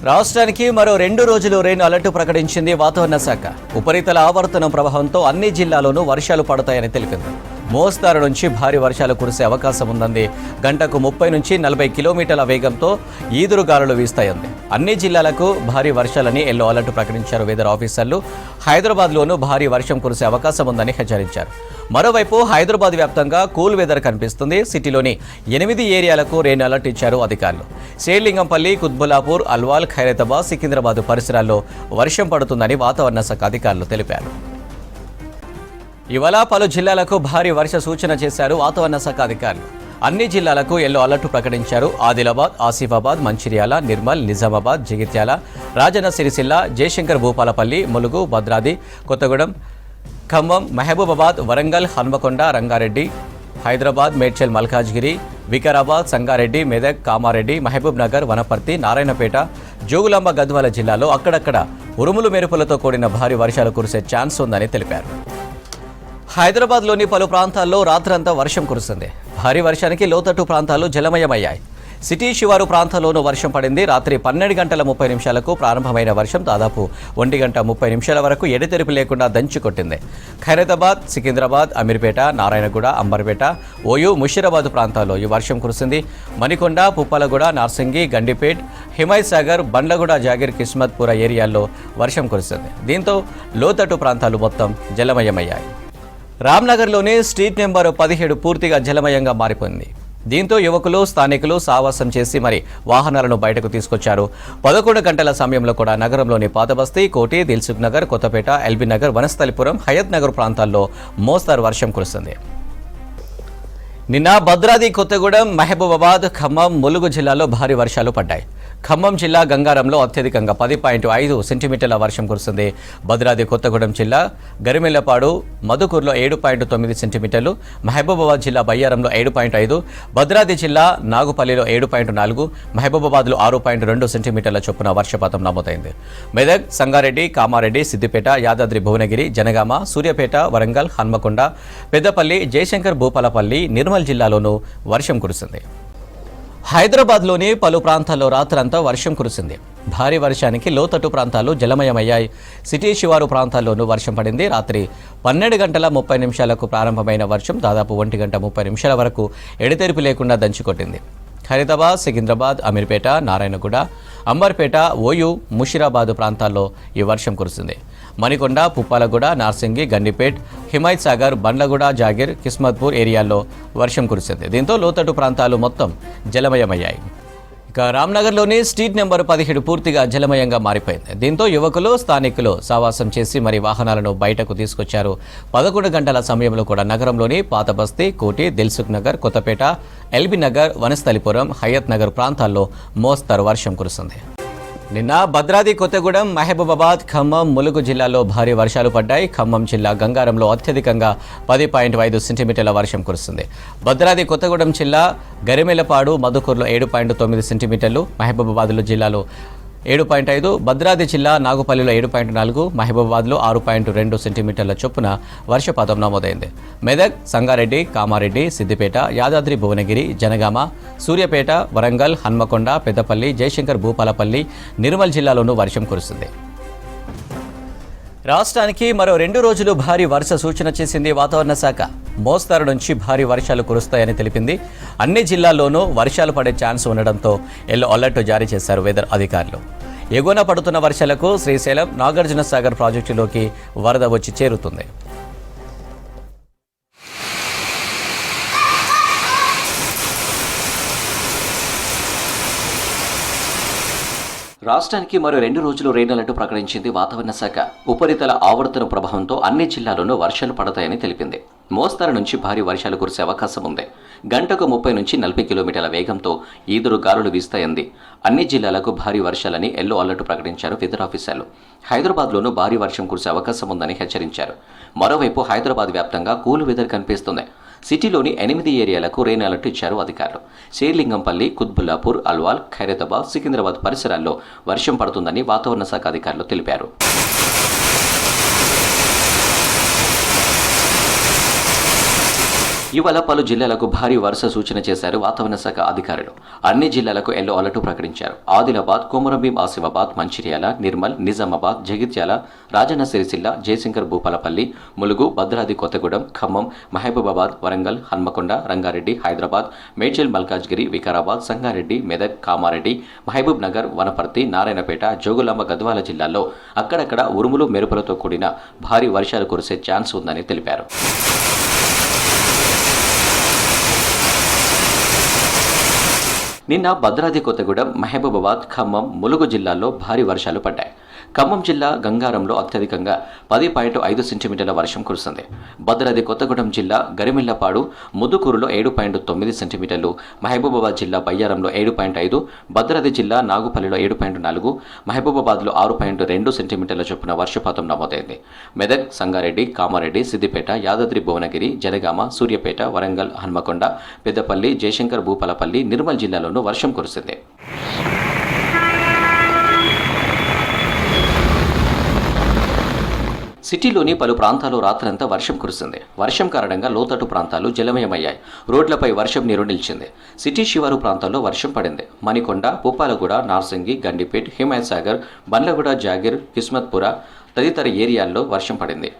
రాష్ట్రానికి మరో 2 రోజులు రెయిన్ అలర్ట్ ప్రకటించింది వాతావరణ శాఖ. ఉపరితల ఆవర్తనం ప్రభావంతో అన్ని జిల్లాల్లోనూ వర్షాలు పడతాయని తెలిపింది. మోస్తారు నుంచి భారీ వర్షాలు కురిసే అవకాశం ఉందంది. గంటకు 30 నుంచి 40 కిలోమీటర్ల వేగంతో ఈదురుగాలులు వీస్తాయంది. అన్ని జిల్లాలకు భారీ వర్షాలని ఎల్లో అలర్ట్ ప్రకటించారు వెదర్ ఆఫీసర్లు. హైదరాబాద్లోనూ భారీ వర్షం కురిసే అవకాశం ఉందని హెచ్చరించారు. మరోవైపు హైదరాబాద్ వ్యాప్తంగా కూల్ వెదర్ కనిపిస్తుంది. సిటీలోని 8 ఏరియాలకు రెయిన్ అలర్ట్ ఇచ్చారు అధికారులు. శేర్లింగంపల్లి, కుత్బుల్లాపూర్, అల్వాల్, ఖైరతాబాద్, సికింద్రాబాద్ పరిసరాల్లో వర్షం పడుతుందని వాతావరణ శాఖ అధికారులు తెలిపారు. ఇవాళ పలు జిల్లాలకు భారీ వర్ష సూచన చేశారు వాతావరణ శాఖ అధికారులు. అన్ని జిల్లాలకు ఎల్లో అలర్ట్ ప్రకటించారు. ఆదిలాబాద్, ఆసిఫాబాద్, మంచిర్యాల, నిర్మల్, నిజామాబాద్, జగిత్యాల, రాజన్న సిరిసిల్ల, జయశంకర్, భూపాలపల్లి, ములుగు, భద్రాద్రి, కొత్తగూడెం, ఖమ్మం, మహబూబాబాద్, వరంగల్, హన్మకొండ, రంగారెడ్డి, హైదరాబాద్, మేడ్చల్, మల్కాజ్గిరి, వికారాబాద్, సంగారెడ్డి, మెదక్, కామారెడ్డి, మహబూబ్ నగర్, వనపర్తి, నారాయణపేట, జోగులాంబ, గద్వాల జిల్లాలో అక్కడక్కడ ఉరుములు మెరుపులతో కూడిన భారీ వర్షాలు కురిసే ఛాన్స్ ఉందని తెలిపారు. హైదరాబాద్లోని పలు ప్రాంతాల్లో రాత్రంతా వర్షం కురిసింది. భారీ వర్షానికి లోతట్టు ప్రాంతాలు జలమయమయ్యాయి. సిటీ శివారు ప్రాంతాల్లోనూ వర్షం పడింది. రాత్రి 12 గంటల 30 నిమిషాలకు ప్రారంభమైన వర్షం దాదాపు 1 గంట 30 నిమిషాల వరకు ఎడతెరిపి లేకుండా దంచి కొట్టింది. ఖైరతాబాద్, సికింద్రాబాద్, అమీర్పేట, నారాయణగూడ, అంబర్పేట, ఓయూ, ముషీరాబాద్ ప్రాంతాల్లో ఈ వర్షం కురిసింది. మణికొండ, పుప్పలగూడ, నార్సింగి, గండిపేట్, హిమాయత్ సాగర్, బండ్లగూడ, జాగిర్, కిస్మత్పుర ఏరియాల్లో వర్షం కురిసింది. దీంతో లోతట్టు ప్రాంతాలు మొత్తం జలమయమయ్యాయి. రామ్నగర్లోని స్ట్రీట్ నెంబర్ 17 పూర్తిగా జలమయంగా మారిపోయింది. దీంతో యువకులు, స్థానికులు సావాసం చేసి మరి వాహనాలను బయటకు తీసుకొచ్చారు. 11 గంటల సమయంలో కూడా నగరంలోని పాతబస్తీ, కోటి, దిల్సుఖ్ నగర్, కొత్తపేట, ఎల్బీ నగర్, వనస్థలిపురం, హయత్ నగర్ ప్రాంతాల్లో మోస్తారు వర్షం కురుస్తుంది. నిన్న భద్రాద్రి కొత్తగూడెం, మహబూబాబాద్, ఖమ్మం, ములుగు జిల్లాలో భారీ వర్షాలు పడ్డాయి. ఖమ్మం జిల్లా గంగారంలో అత్యధికంగా 10.5 సెంటీమీటర్ల వర్షం కురిసింది. భద్రాద్రి కొత్తగూడెం జిల్లా గరిమెల్లపాడు, మధుకూరులో 7.9 సెంటీమీటర్లు, మహబూబాబాద్ జిల్లా బయ్యారంలో 7.5, భద్రాద్రి జిల్లా నాగుపల్లిలో 7.4, మహబూబాబాద్లో 6.2 సెంటీమీటర్ల చొప్పున వర్షపాతం నమోదైంది. మెదక్, సంగారెడ్డి, కామారెడ్డి, సిద్దిపేట, యాదాద్రి భువనగిరి, జనగామ, సూర్యాపేట, వరంగల్, హన్మకొండ, పెద్దపల్లి, జయశంకర్, భూపాలపల్లి, నిర్మల్ జిల్లాలోనూ వర్షం కురిసింది. హైదరాబాద్లోని పలు ప్రాంతాల్లో రాత్రంతా వర్షం కురిసింది. భారీ వర్షానికి లోతట్టు ప్రాంతాలు జలమయమయ్యాయి. సిటీ శివారు ప్రాంతాల్లోనూ వర్షం పడింది. రాత్రి 12 గంటల 30 నిమిషాలకు ప్రారంభమైన వర్షం దాదాపు 1 గంట 30 నిమిషాల వరకు ఎడతెరిపి లేకుండా దంచికొట్టింది. ఖైరతాబాద్, సికింద్రాబాద్, అమీర్పేట, నారాయణగూడ, అంబర్పేట, ఓయూ, ముషీరాబాద్ ప్రాంతాల్లో ఈ వర్షం కురిసింది. మణికొండ, పుప్పాలగూడ, నార్సింగి, గండిపేట్, హిమాయత్ సాగర్, బండ్లగూడ, జాగిర్, కిస్మత్పూర్ ఏరియాల్లో వర్షం కురిసింది. దీంతో లోతట్టు ప్రాంతాలు మొత్తం జలమయమయ్యాయి. ఇక రామ్నగర్లోని స్ట్రీట్ నెంబర్ 17 పూర్తిగా జలమయంగా మారిపోయింది. దీంతో యువకులు, స్థానికులు సావాసం చేసి మరి వాహనాలను బయటకు తీసుకొచ్చారు. 11 గంటల సమయంలో కూడా నగరంలోని పాతబస్తీ, కోటి, దిల్సుఖ్ నగర్, కొత్తపేట, ఎల్బీ నగర్, వనస్థలిపురం, హయత్ నగర్ ప్రాంతాల్లో మోస్తరు వర్షం కురిసింది. నిన్న భద్రాద్రి కొత్తగూడెం, మహబూబాబాద్, ఖమ్మం, ములుగు జిల్లాలో భారీ వర్షాలు పడ్డాయి. ఖమ్మం జిల్లా గంగారంలో అత్యధికంగా 10.5 సెంటీమీటర్ల వర్షం కురుస్తుంది. భద్రాద్రి కొత్తగూడెం జిల్లా గరిమెల్లపాడు, మధుకూరులో 7.9 సెంటీమీటర్లు, మహబూబాబాద్లో జిల్లాలో 7.5, భద్రాద్రి జిల్లా నాగుపల్లిలో 7.4, మహబూబాబాద్లో 6.2 సెంటీమీటర్ల చొప్పున వర్షపాతం నమోదైంది. మెదక్, సంగారెడ్డి, కామారెడ్డి, సిద్దిపేట, యాదాద్రి భువనగిరి, జనగామ, సూర్యాపేట, వరంగల్, హన్మకొండ, పెద్దపల్లి, జయశంకర్, భూపాలపల్లి, నిర్మల్ జిల్లాలోనూ వర్షం కురుస్తుంది. రాష్ట్రానికి మరో 2 రోజులు భారీ వర్ష సూచన చేసింది వాతావరణ శాఖ. మోస్తారు నుంచి భారీ వర్షాలు కురుస్తాయని తెలిపింది. అన్ని జిల్లాల్లోనూ వర్షాలు పడే ఛాన్స్ ఉండడంతో ఎల్లో అలర్ట్ జారీ చేశారు వెదర్ అధికారులు. ఎగువన పడుతున్న వర్షాలకు శ్రీశైలం, నాగార్జున సాగర్ ప్రాజెక్టులోకి వరద వచ్చి చేరుతుంది. రాష్ట్రానికి మరో 2 రోజులు రెయిన్ అలర్ట్ ప్రకటించింది వాతావరణ శాఖ. ఉపరితల ఆవర్తన ప్రభావంతో అన్ని జిల్లాల్లోనూ వర్షాలు పడతాయని తెలిపింది. మోస్తారు నుంచి భారీ వర్షాలు కురిసే అవకాశం ఉంది. గంటకు 30 నుంచి 40 కిలోమీటర్ల వేగంతో ఈదురు గాలులు వీస్తాయంది. అన్ని జిల్లాలకు భారీ వర్షాలని ఎల్లో అలర్ట్ ప్రకటించారు వెదర్ ఆఫీసర్లు. హైదరాబాద్లోనూ భారీ వర్షం కురిసే అవకాశం ఉందని హెచ్చరించారు. మరోవైపు హైదరాబాద్ వ్యాప్తంగా కూల్ వెదర్ కనిపిస్తుంది. సిటీలోని 8 ఏరియాలకు రెయిన్ అలర్ట్ ఇచ్చారు అధికారులు. శేర్లింగంపల్లి, కుత్బుల్లాపూర్, అల్వాల్, ఖైరతాబాద్, సికింద్రాబాద్ పరిసరాల్లో వర్షం పడుతుందని వాతావరణ శాఖ అధికారులు తెలిపారు. ఇవాళ పలు జిల్లాలకు భారీ వర్ష సూచన చేశారు వాతావరణ శాఖ అధికారులు. అన్ని జిల్లాలకు ఎల్లో అలర్ట్ ప్రకటించారు. ఆదిలాబాద్, కొమరంభీం, ఆసిఫాబాద్, మంచిర్యాల, నిర్మల్, నిజామాబాద్, జగిత్యాల, రాజన్న సిరిసిల్ల, జయశంకర్ భూపాలపల్లి, ములుగు, భద్రాద్రి కొత్తగూడెం, ఖమ్మం, మహబూబాబాద్, వరంగల్, హన్మకొండ, రంగారెడ్డి, హైదరాబాద్, మేడ్చల్, మల్కాజ్గిరి, వికారాబాద్, సంగారెడ్డి, మెదక్, కామారెడ్డి, మహబూబ్ నగర్, వనపర్తి, నారాయణపేట, జోగులాంబ, గద్వాల జిల్లాల్లో అక్కడక్కడ ఉరుములు మెరుపులతో కూడిన భారీ వర్షాలు కురిసే ఛాన్స్ ఉందని తెలిపారు. నిన్న భద్రాద్రి కొత్తగూడెం, మహబూబాబాద్, ఖమ్మం, ములుగు జిల్లాల్లో భారీ వర్షాలు పడ్డాయి. ఖమ్మం జిల్లా గంగారంలో అత్యధికంగా 10.5 సెంటీమీటర్ల వర్షం కురిసింది. భద్రాద్రి కొత్తగూడెం జిల్లా గరిమిళ్లపాడు, ముదుకూరులో 7.9 సెంటీమీటర్లు, మహబూబాబాద్ జిల్లా బయ్యారంలో 7.5, భద్రాద్రి జిల్లా నాగుపల్లిలో 7.4, మహబూబాబాద్లో 6.2 సెంటీమీటర్ల చొప్పున వర్షపాతం నమోదైంది. మెదక్, సంగారెడ్డి, కామారెడ్డి, సిద్దిపేట, యాదాద్రి భువనగిరి, జనగామ, సూర్యాపేట, వరంగల్, హన్మకొండ, పెద్దపల్లి, జయశంకర్ భూపాలపల్లి, నిర్మల్ జిల్లాలోనూ వర్షం కురిసింది. సిటీలోని పలు ప్రాంతాల్లో రాత్రంతా వర్షం కురిసింది. వర్షం కారణంగా లోతట్టు ప్రాంతాలు జలమయమయ్యాయి. రోడ్లపై వర్షం నీరు నిలిచింది. సిటీ శివారు ప్రాంతాల్లో వర్షం పడింది. మణికొండ, పుప్పాలగూడ, నార్సింగి, గండిపేట్, హిమాయత్ సాగర్, బండ్లగూడ, జాగిర్, కిస్మత్పుర తదితర ఏరియాల్లో వర్షం పడింది.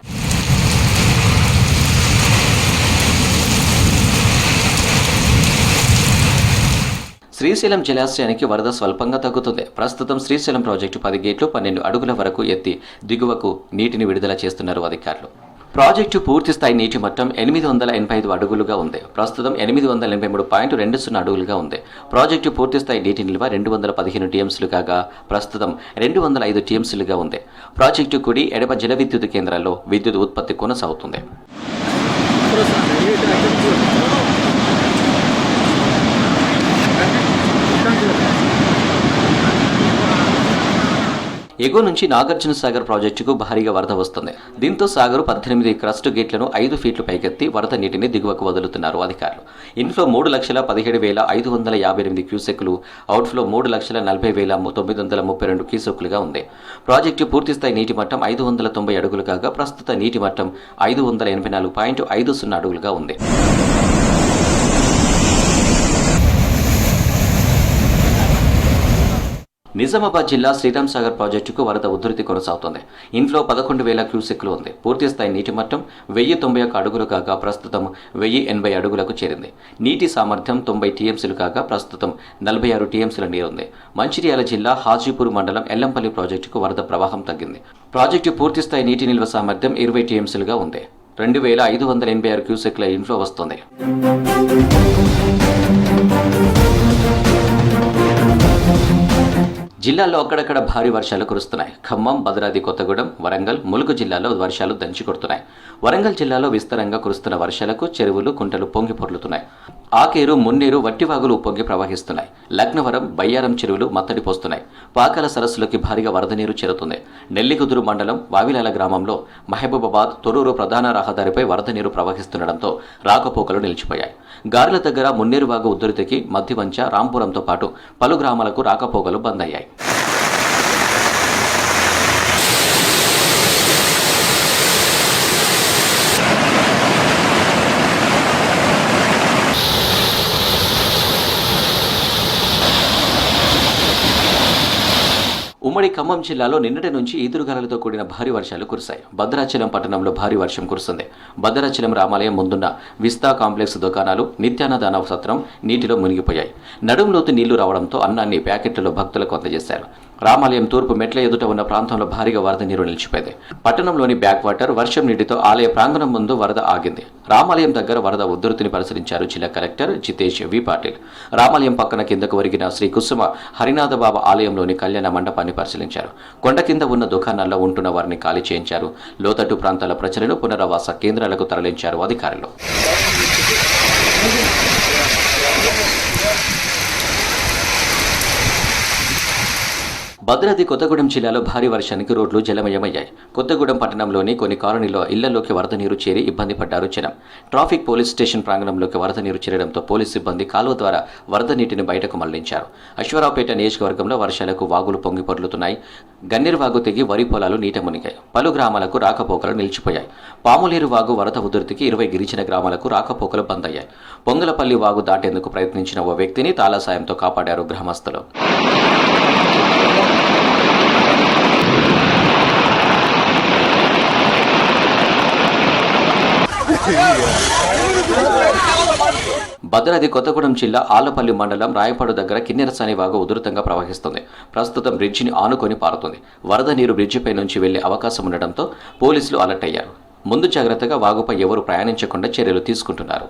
శ్రీశైలం జలాశయానికి వరద స్వల్పంగా తగ్గుతుంది. ప్రస్తుతం శ్రీశైలం ప్రాజెక్టు 10 గేట్లు 12 అడుగుల వరకు ఎత్తి దిగువకు నీటిని విడుదల చేస్తున్నారు అధికారులు. ప్రాజెక్టు పూర్తి స్థాయి నీటి మట్టం 885 అడుగులుగా ఉంది. ప్రస్తుతం 883.20 అడుగులుగా ఉంది. ప్రాజెక్టు పూర్తి స్థాయి నీటి నిల్వ 215 టీఎంసీలు కాగా ప్రస్తుతం 205 టీఎంసీలుగా ఉంది. ప్రాజెక్టు కుడి, ఎడమ జల విద్యుత్ కేంద్రాల్లో విద్యుత్ ఉత్పత్తి కొనసాగుతుంది. ఎగువ నుంచి నాగార్జున సాగర్ ప్రాజెక్టుకు భారీగా వరద వస్తుంది. దీంతో సాగర్ 18 క్రస్ట్ గేట్లను 5 ఫీట్లు పైకెత్తి వరద నీటిని దిగువకు వదులుతున్నారు అధికారులు. ఇన్ఫ్లో 3,17,558 క్యూసెక్లు, అవుట్ఫ్లో 3,40,932 క్యూసెక్లుగా ఉంది. ప్రాజెక్టు పూర్తిస్థాయి నీటి మట్టం 590 అడుగులు కాగా ప్రస్తుత నీటి మట్టం 584.50 అడుగులుగా ఉంది. నిజామాబాద్ జిల్లా శ్రీరామ్ సాగర్ ప్రాజెక్టుకు వరద ఉధృతి కొనసాగుతోంది. ఇన్ఫ్లో 11,000 క్యూసెక్లు ఉంది. పూర్తిస్థాయి నీటి మట్టం 1,091 అడుగులు కాగా ప్రస్తుతం 1,080 అడుగులకు చేరింది. నీటి సామర్థ్యం 90 టీఎంసీలు కాగా ప్రస్తుతం 46 టీఎంసీల నీరుంది. మంచిర్యాల జిల్లా హాజీపూర్ మండలం ఎల్లంపల్లి ప్రాజెక్టుకు వరద ప్రవాహం తగ్గింది. ప్రాజెక్టు పూర్తిస్థాయి నీటి నిల్వ సామర్థ్యం 20 టీఎంసీలుగా ఉంది. 2,586 క్యూసెక్ల ఇన్ఫ్లో వస్తోంది. జిల్లాల్లో అక్కడక్కడ భారీ వర్షాలు కురుస్తున్నాయి. ఖమ్మం, భద్రాద్రి కొత్తగూడెం, వరంగల్, ములుగు జిల్లాలో వర్షాలు దంచికొడుతున్నాయి. వరంగల్ జిల్లాలో విస్తారంగా కురుస్తున్న వర్షాలకు చెరువులు, కుంటలు పొంగి పొర్లుతున్నాయి. ఆకేరు, మున్నేరు, వట్టివాగులు పొంగి ప్రవహిస్తున్నాయి. లక్నవరం, బయ్యారం చెరువులు మత్తడి పోస్తున్నాయి. పాకాల సరస్సులోకి భారీగా వరద నీరు చేరుతుంది. నెల్లికుదురు మండలం వావిలాల గ్రామంలో మహబూబాబాద్, తొర్రూరు ప్రధాన రహదారిపై వరద నీరు ప్రవహిస్తుండటంతో రాకపోకలు నిలిచిపోయాయి. గార్ల దగ్గర మున్నేరు వాగు ఉధృతికి మధ్యవంచ, రాంపురంతో పాటు పలు గ్రామాలకు రాకపోకలు బంద్ అయ్యాయి. ఉమ్మడి ఖమ్మం జిల్లాలో నిన్నటి నుంచి ఈదురుగాలులతో కూడిన భారీ వర్షాలు కురిశాయి. భద్రాచలం పట్టణంలో భారీ వర్షం కురుస్తుంది. భద్రాచలం రామాలయం ముందున్న విస్తా కాంప్లెక్స్ దుకాణాలు, నిత్యాన్నదాన సత్రం నీటిలో మునిగిపోయాయి. నడుంలోతు నీళ్లు రావడంతో అన్నాన్ని ప్యాకెట్లలో భక్తులకు అందజేశారు. రామాలయం తూర్పు మెట్ల ఎదుట ఉన్న ప్రాంతంలో భారీగా వరద నీరు నిలిచిపోయింది. పట్టణంలోని బ్యాక్ వాటర్, వర్షం నీటితో ఆలయ ప్రాంగణం ముందు వరద ఆగింది. రామాలయం దగ్గర వరద ఉధృతిని పరిశీలించారు జిల్లా కలెక్టర్ జితేష్ వి పాటిల్. రామాలయం పక్కన కిందకు ఒరిగిన శ్రీ కుసుమ హరినాథబాబా ఆలయంలోని కళ్యాణ మండపాన్ని పరిశీలించారు. కొండ కింద ఉన్న దుకాణాల్లో ఉంటున్న వారిని ఖాళీ చేయించారు. లోతట్టు ప్రాంతాల ప్రజలను పునరావాస కేంద్రాలకు తరలించారు అధికారులు. భద్రాద్రి కొత్తగూడెం జిల్లాలో భారీ వర్షానికి రోడ్లు జలమయమయ్యాయి. కొత్తగూడెం పట్టణంలోని కొన్ని కాలనీలో ఇళ్లలోకి వరద నీరు చేరి ఇబ్బంది పడ్డారు జనం. ట్రాఫిక్ పోలీస్ స్టేషన్ ప్రాంగణంలోకి వరద నీరు చేరడంతో పోలీసు సిబ్బంది కాలువ ద్వారా వరద నీటిని బయటకు మళ్లించారు. అశ్వారావుపేట నియోజకవర్గంలో వర్షాలకు వాగులు పొంగి పొర్లుతున్నాయి. గన్నేరు వాగు తెగి వరి పొలాలు నీట మునిగాయి. పలు గ్రామాలకు రాకపోకలు నిలిచిపోయాయి. పాములేరు వాగు వరద ఉధృతికి 20 గిరిజన గ్రామాలకు రాకపోకలు బంద్ అయ్యాయి. పొంగలపల్లి వాగు దాటేందుకు ప్రయత్నించిన ఓ వ్యక్తిని తాళ సాయంతో కాపాడారు గ్రామస్తులు. భద్రాద్రి కొత్తగూడెం జిల్లా ఆలపల్లి మండలం రాయపాడు దగ్గర కిన్నెరసాని వాగు ఉధృతంగా ప్రవహిస్తుంది. ప్రస్తుతం బ్రిడ్జిని ఆనుకొని పారుతుంది. వరద నీరు బ్రిడ్జిపై నుంచి వెళ్లే అవకాశం ఉండడంతో పోలీసులు అలర్ట్ అయ్యారు. ముందు జాగ్రత్తగా వాగుపై ఎవరూ ప్రయాణించకుండా చర్యలు తీసుకుంటున్నారు.